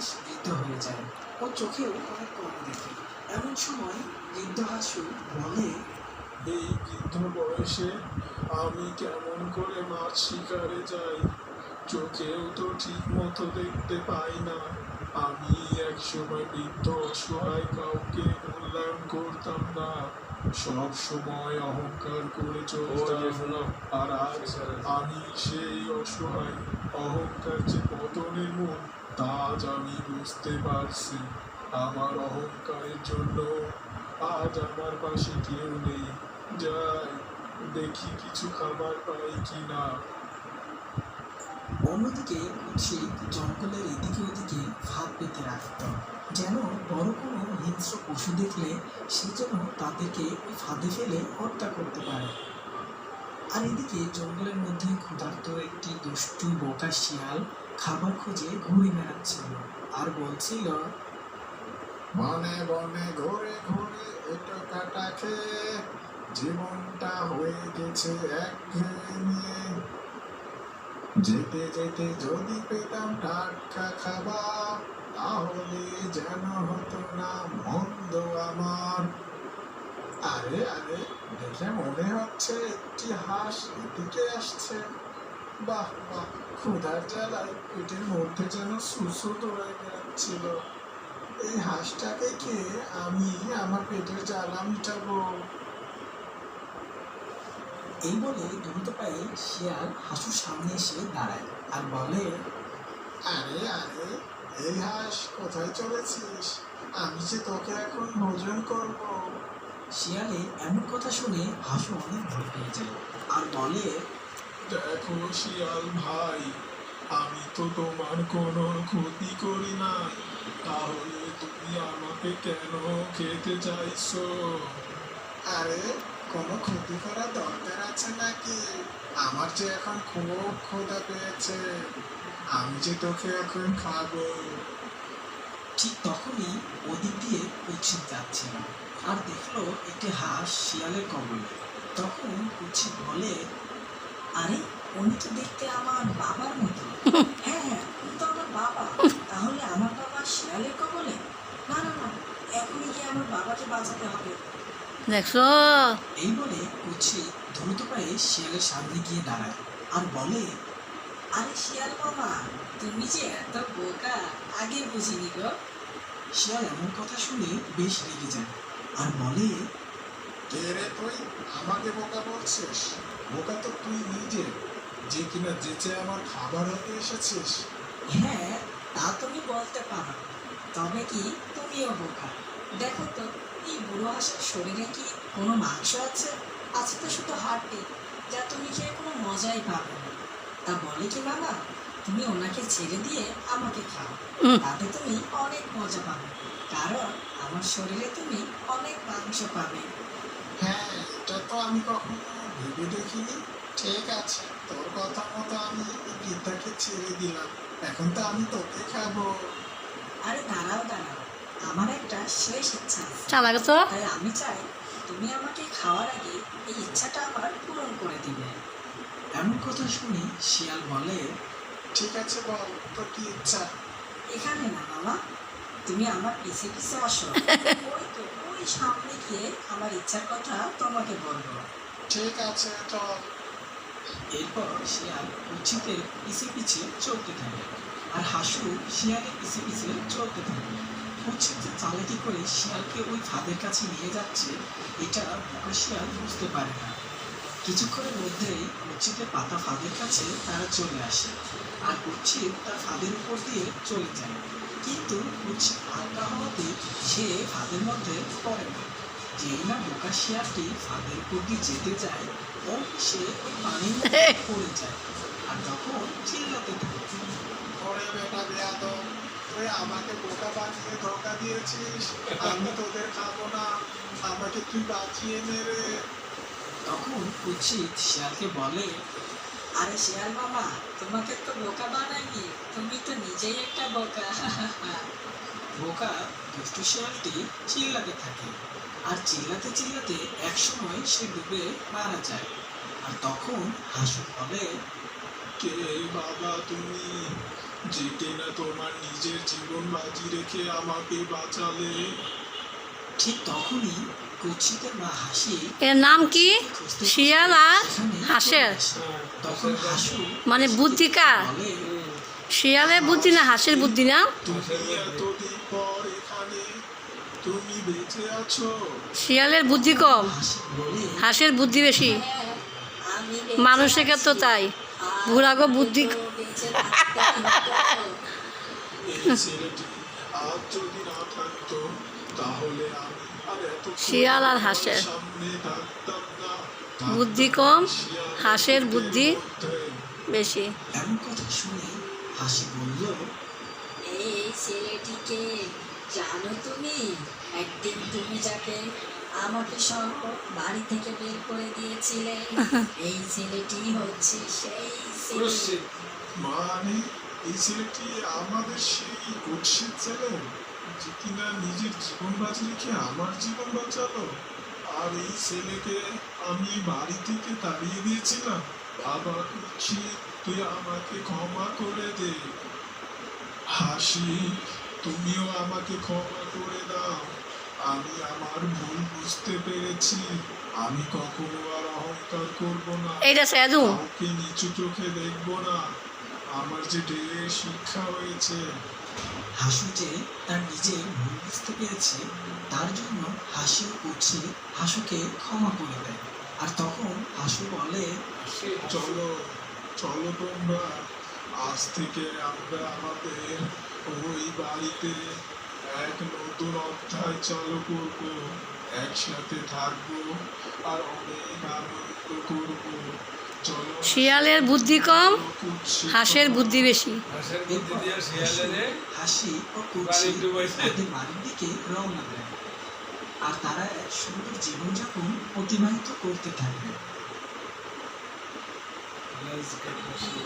বেশ বৃদ্ধ হয়ে যায়। ওর চোখেও অনেক কম দেখে। এমন সময় বৃদ্ধ হাসু বলে, এই বৃদ্ধ বয়সে আমি কেমন করে মাছ শিকারে যাই? চোখেও তো ঠিক মতো দেখতে পাই না। আমি এক সময় বৃদ্ধ অসহায়, কাউকে মূল্যায়ন করতাম না, সব সময় অহংকার করে চলতাম। আর আজ আমি সেই অসহায়। অহংকার যে পতনের মূল, তা আজ আমি বুঝতে পারছি। আমার অহংকারের জন্য আজ আমার পাশে কেউ নেই। যাই, দেখি কিছু খাবার পাই কিনা। অন্যদিকে কুৎসিত জঙ্গলের এদিকে ওদিকে ফাঁদ পেতে রাখত, যেন বড় কোনো হিংস্র পশু দেখলে সে যেন তাদেরকে ওই ফাঁদে ফেলে হত্যা করতে পারে। আর এদিকে জঙ্গলের মধ্যে ক্ষুধার্ত একটি দুষ্টু বোকা শিয়াল খাবার খুঁজে ঘুরে বেড়াচ্ছিল আর বলছিল, বনে বনে ঘুরে ঘুরে এটো কাটা খেয়ে জীবনটা হয়ে গেছে একঘেয়েমি। যেতে যেতে যদি পেতাম টাটকা খাবার, তাহলে যেন হতো না মন্দ আমার। আরে আরে, দেখে মনে হচ্ছে একটি হাঁস এদিকে আসছে। বাহ বাহ, ক্ষুধার জ্বালায় পেটের মধ্যে যেন সুসু দৌড়ে বেড়াচ্ছিল। এই হাঁসটাকে খেয়ে আমি আমার পেটের জ্বালা মিটাবো। এই বলে দ্রুত পায়ে শিয়াল হাসুর সামনে এসে দাঁড়ায় আর বলে, আরে আরে, এই হাঁস, কোথায় চলেছিস? আমি যে তোকে এখন ভোজন করব। শিয়ালের এমন কথা শুনে হাসু অনেক ভয় পেয়ে যায় আর বলে, দেখো শিয়াল ভাই, আমি তো তোমার কোনো ক্ষতি করি না, তাহলে তুমি আমাকে কেন খেতে চাইছো? আরে, কোনো ক্ষতি করার দরকার আছে নাকি? আমার যে এখন খুব ক্ষুধা পেয়েছে, আমি যে তোকে এখন খাবো। ঠিক তখনই ওদিক দিয়ে কুৎসিত যাচ্ছিল আর দেখলো একটি হাঁস শিয়ালের কবলে। তখন কুৎসিত বলে, আরে উনি তো দেখতে আমার বাবার মতো। হ্যাঁ হ্যাঁ, উনি তো আমার বাবা। তাহলে আমার বাবা শিয়ালের কবলে? না না না, এখনই গিয়ে আমার বাবাকে বাঁচাতে হবে। দেখছো? এই বলে কুৎসিত দ্রুত পায়ে শিয়ালের সামনে গিয়ে দাঁড়ায় আর বলে, আরে শিয়াল মামা, তুমি যে এত বোকা, আগে বুঝিনি গো। শিয়াল এমন কথা শুনে বেশ রেগে যায় আর বলে, কে রে তুই? আমাকে বোকা বলছিস? বোকা তো তুই নিজে, যে কিনা যেচে আমার খাবার হতে এসেছিস। হ্যাঁ, তা তুমি বলতে পারো, তবে কি তুমিও বোকা? দেখো তো, এই বুড়ো হাঁসের শরীরে কি কোনো মাংস আছে? আছে তো শুধু হাড্ডি, যা তুমি খেয়ে কোনো মজাই পাবে না। তা বলে কি মামা, তুমি ওনাকে ছেড়ে দিয়ে আমাকে খাও, তাতে তুমি অনেক মজা পাবে, কারণ আমার শরীরে তুমি অনেক মাংস পাবে। হ্যাঁ, এটা তো আমি কখনো ভেবে দেখিনি। ঠিক আছে, তোর কথা মতো আমি এই বৃদ্ধাকে ছেড়ে দিলাম। এখন তো আমি তোকে খাবো। আরে দাঁড়াও দাঁড়াও, আমার একটা শেষ ইচ্ছা আছে। চালা গেছো? তাই আমি চাই তুমি আমাকে খাওয়ার আগে এই ইচ্ছাটা আমার পূরণ করে দিবে। এমন কথা শুনে শিয়াল বলে, ঠিক আছে, বল তোর কি ইচ্ছা। এখানে না মামা, তুমি আমার পিছে পিছে আসো। ওই তো, ওই সামনে গিয়ে আমার ইচ্ছার কথা তোমাকে বলবো। ঠিক আছে, চল। এরপর শিয়াল কুৎসিতের পিছে পিছে চলতে থাকে আর হাসু শিয়ালের পিছে পিছে চলতে থাকে। কুৎসিত চালাকি করে শিয়ালকে ওই ফাঁদের কাছে নিয়ে যাচ্ছে, এটা বোকা শিয়াল বুঝতে পারে না। কিছুক্ষণের মধ্যেই কুৎসিতের পাতা ফাঁদের কাছে তারা চলে আসে আর কুৎসিত তার ফাঁদের উপর দিয়ে চলে যায়, কিন্তু কুৎসিত হালকা হওয়াতে সে ফাঁদের মধ্যে পড়ে না। যেই না বোকা শিয়ালটি ফাঁদের উপর দিয়ে যেতে যায়, সে ওই পানির মধ্যে পড়ে যায় আর তখন চিল্লাতে থাকে, ওরে বেটা বেয়াদব, তুই আমাকে বোকা বানিয়ে ধোকা দিয়েছিস। আমি তোদের খাবো না, আমাকে তুই বাঁচিয়ে নে রে। তখন কুৎসিত শিয়ালকে বলে, আরে শিয়াল মামা, তোমাকে তো বোকা বানাইনি, তুমি তো নিজেই একটা বোকা। বোকা দুষ্টু শিয়ালটি চিল্লাতে থাকে আর চিল্লাতে চিল্লাতে একসময় সে ডুবে মারা যায়। আর তখন হাসু বলে, কে বাবা তুমি? যে কিনা তোমার নিজের জীবন বাজি রেখে আমাকে বাঁচালে। ঠিক তখনই কুৎসিতের মা হাসি এর নাম কি? খুঁজতে শিয়াল আর সেখানে হাঁসের? চলে আসে। তখন হাসু মানে বুদ্ধি কার? বলে, শিয়ালের বুদ্ধি না হাঁসের বুদ্ধি না? তুমি এতদিন পর এখানে, তুমি বেঁচে আছো। শিয়ালের বুদ্ধি কম, হাসি বলে, হাঁসের বুদ্ধি বেশি। মানুষের তো তাই, বুড়াগো বুদ্ধি। এই ছেলেটি আজ যদি না থাকতো তাহলে আমি আর এত শিয়াল আর হাঁসের সামনে থাকতাম না। বুদ্ধি কম, শিয়ালের হাঁসের বুদ্ধি মধ্যে। বেশি। এমন কথা শুনে হাসি বলল, এই ছেলেটিকে জানো তুমি? একদিন তুমি যাকে আমাকে সহ বাড়ি থেকে বের করে দিয়েছিলে, এই ছেলেটি হচ্ছে সেই ছেলে। মানে এই ছেলেটি আমাদের সেই কুৎসিত ছেলে, যে কিনা নিজের জীবন বাজি রেখে আমার জীবন বাঁচালো। আর এই ছেলেকে আমি বাড়ি থেকে তাড়িয়ে দিয়েছিলাম। বাবা কুৎসিত, তুই আমাকে ক্ষমা করে দে। হাসি, তুমিও আমাকে ক্ষমা করে দাও। আমি আমার ভুল বুঝতে পেরেছি। আমি কখনো আর অহংকার করব না, এইটা স্যাদু। কাউকে নিচু চোখে দেখবো না। আমার যে ঢের শিক্ষা হয়েছে। হাসু যে তার নিজের ভুল বুঝতে পেরেছে, তার জন্য হাসি ও কুৎসিত হাসুকে ক্ষমা করে দেয়। আর তখন হাসু বলে, চলো চলো তোমরা, আজ থেকে আমরা আমাদের ওই বাড়িতে এক নতুন অধ্যায় চালু করব। একসাথে থাকবো আর অনেক আনন্দ করব। চলো। শিয়ালের বুদ্ধি কম, কুৎসিত হাঁসের বুদ্ধি বেশি। এরপর হাসি ও কুৎসিত তাদের বাড়ির দিকে রওনা দেয়। আর তারা এক সুন্দর জীবনযাপন অতিবাহিত করতে থাকে।